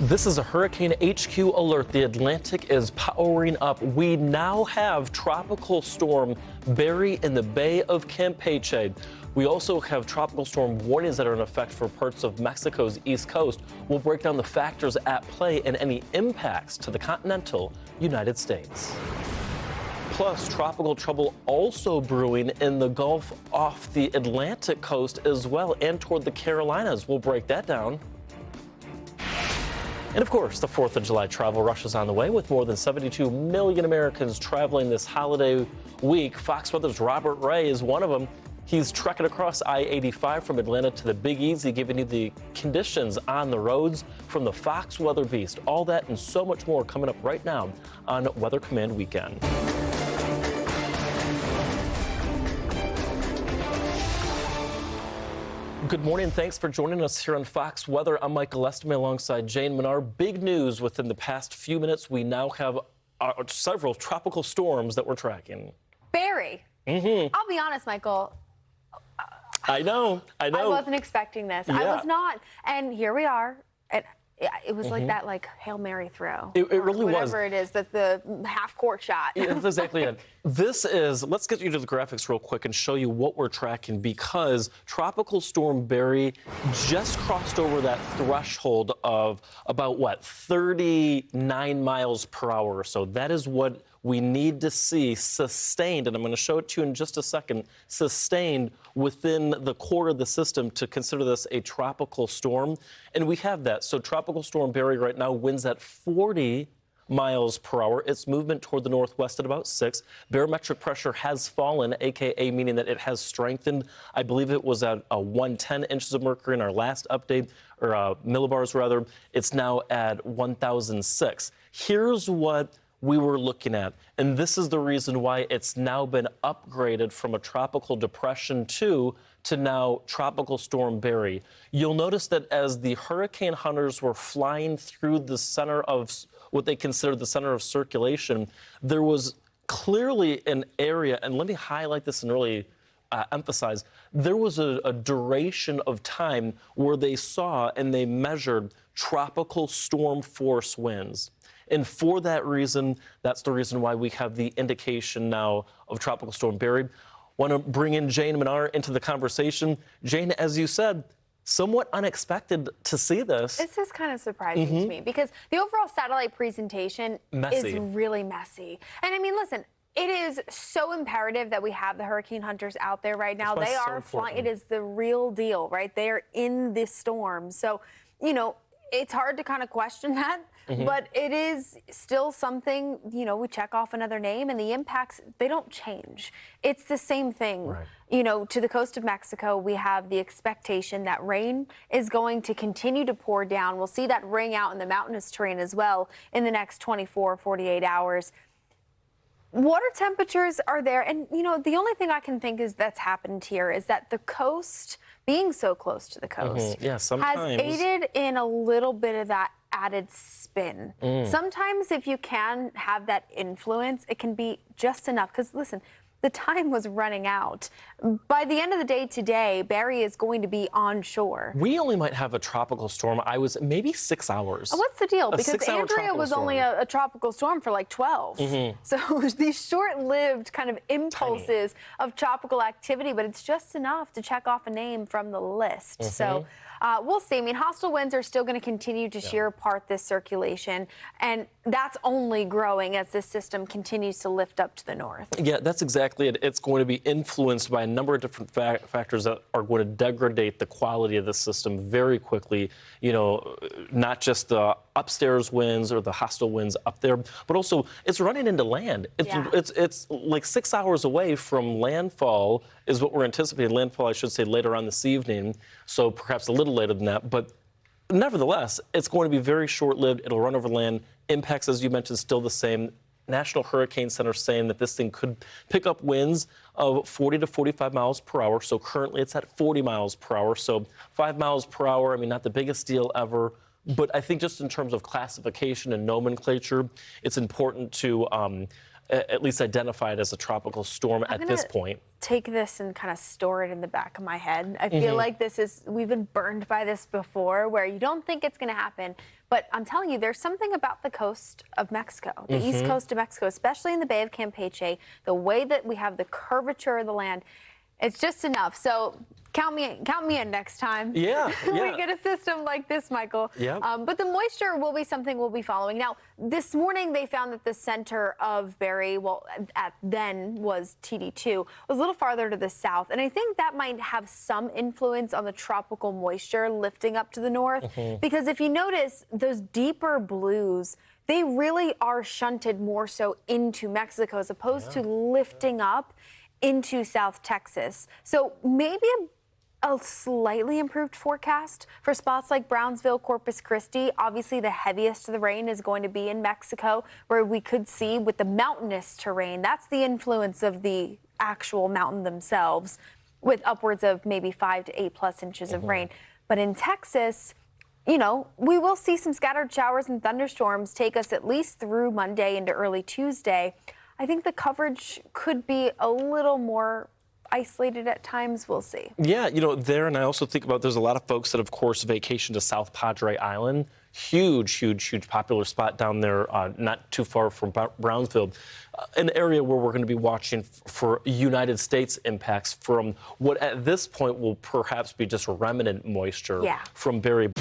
This is a Hurricane HQ alert. The Atlantic is powering up. We now have Tropical Storm Barry in the Bay of Campeche. We also have tropical storm warnings that are in effect for parts of Mexico's east coast. We'll break down the factors at play and any impacts to the continental United States. Plus, tropical trouble also brewing in the Gulf off the Atlantic coast as well and toward the Carolinas. We'll break that down. And of course, the 4th of July travel rush is on the way with more than 72 million Americans traveling this holiday week. Fox Weather's Robert Ray is one of them. He's trekking across I-85 from Atlanta to the Big Easy, giving you the conditions on the roads from the Fox Weather Beast. All that and so much more coming up right now on Weather Command Weekend. Good morning. Thanks for joining us here on Fox Weather. I'm Michael Estime alongside Jane Menard. Big news within the past few minutes. We now have several tropical storms that we're tracking. Barry. I'll be honest, Michael. I know. I wasn't expecting this. Yeah. I was not. And here we are. And it was like that, Hail Mary throw. It really was. Whatever it is, the half-court shot. Yeah, that's exactly it. This is, let's get you to the graphics real quick and show you what we're tracking, because Tropical Storm Barry just crossed over that threshold of about, 39 miles per hour or so. That is what we need to see sustained, and I'm going to show it to you in just a second, sustained within the core of the system to consider this a tropical storm. And we have that. So Tropical Storm Barry right now winds at 40 miles per hour. Its movement toward the northwest at about 6. Barometric pressure has fallen, aka meaning that it has strengthened. I believe it was at 110 inches of mercury in our last update, or millibars rather. It's now at 1,006. Here's what we were looking at, and this is the reason why it's now been upgraded from a tropical depression 2 to now Tropical Storm Barry. You'll notice that as the hurricane hunters were flying through the center of what they consider the center of circulation, there was clearly an area, and let me highlight this and really emphasize, there was a duration of time where they saw and they measured tropical storm force winds. And for that reason, that's the reason why we have the indication now of Tropical Storm Barry. Want to bring in Jane Menard into the conversation. Jane, as you said, somewhat unexpected to see this. This is kind of surprising to me because the overall satellite presentation is really messy. And I mean, listen, it is so imperative that we have the hurricane hunters out there right now. They are flying. It is the real deal, right? They are in this storm. So, you know, it's hard to kind of question that. But it is still something, you know, we check off another name and the impacts, they don't change. It's the same thing. Right. You know, to the coast of Mexico, we have the expectation that rain is going to continue to pour down. We'll see that ring out in the mountainous terrain as well in the next 24, 48 hours. Water temperatures are there. And, you know, the only thing I can think is that's happened here is that the coast, being so close to the coast, has aided in a little bit of that added spin. Sometimes if you can have that influence, it can be just enough. Because listen, the time was running out. By the end of the day today, Barry is going to be on shore. We only might have a tropical storm. Maybe 6 hours. What's the deal? Because Andrea was only a tropical storm for like 12. So these short-lived kind of impulses of tropical activity, but it's just enough to check off a name from the list. So we'll see. I mean, hostile winds are still going to continue to shear apart this circulation, and that's only growing as this system continues to lift up to the north. Yeah, that's exactly it. It's going to be influenced by a number of different factors that are going to degrade the quality of the system very quickly. You know, not just the upstairs winds or the hostile winds up there, but also it's running into land. It's like 6 hours away from landfall is what we're anticipating. Landfall, I should say, later on this evening, so perhaps a little later than that. But nevertheless, it's going to be very short-lived. It'll run over land. Impacts, as you mentioned, still the same. National Hurricane Center saying that this thing could pick up winds of 40 to 45 miles per hour. So currently it's at 40 miles per hour. So 5 miles per hour, I mean, not the biggest deal ever. But I think just in terms of classification and nomenclature, it's important to at least identify it as a tropical storm at this point. Take this and kind of store it in the back of my head. I feel like we've been burned by this before, where you don't think it's going to happen, But I'm telling you, there's something about the coast of Mexico, the east coast of Mexico, especially in the Bay of Campeche, the way that we have the curvature of the land. It's just enough. So count me in next time. Yeah, yeah. We get a system like this, Michael. Yeah. But the moisture will be something we'll be following. Now, this morning they found that the center of Barry, well, at then was TD2, was a little farther to the south. And I think that might have some influence on the tropical moisture lifting up to the north. Because if you notice, those deeper blues, they really are shunted more so into Mexico as opposed to lifting up into South Texas. So maybe a slightly improved forecast for spots like Brownsville, Corpus Christi. Obviously, the heaviest of the rain is going to be in Mexico, where we could see with the mountainous terrain. That's the influence of the actual mountain themselves, with upwards of maybe 5 to 8+ inches of rain. But in Texas, you know, we will see some scattered showers and thunderstorms take us at least through Monday into early Tuesday. I think the coverage could be a little more isolated at times. We'll see. Yeah, you know, there, and I also think about there's a lot of folks that, of course, vacation to South Padre Island. Huge popular spot down there, not too far from Brownsville. An area where we're going to be watching for United States impacts from what at this point will perhaps be just remnant moisture from Barry.